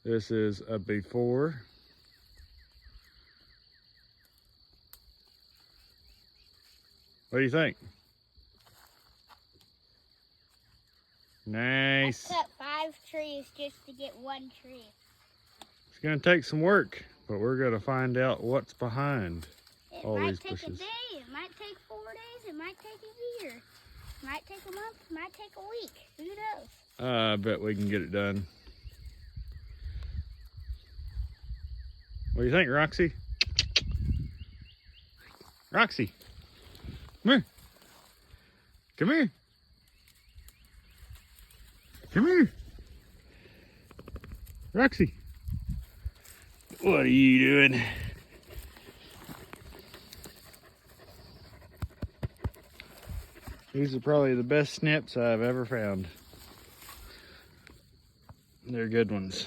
This is a before. What do you think? Nice. I cut 5 trees just to get 1 tree. It's gonna take some work, but we're gonna find out what's behind all these bushes. It might take a day, it might take 4 days, it might take a year. It might take a month, it might take a week. Who knows? I bet we can get it done. What do you think, Roxy? Roxy, come here. Come here. Come here. Roxy, what are you doing? These are probably the best snips I've ever found. They're good ones.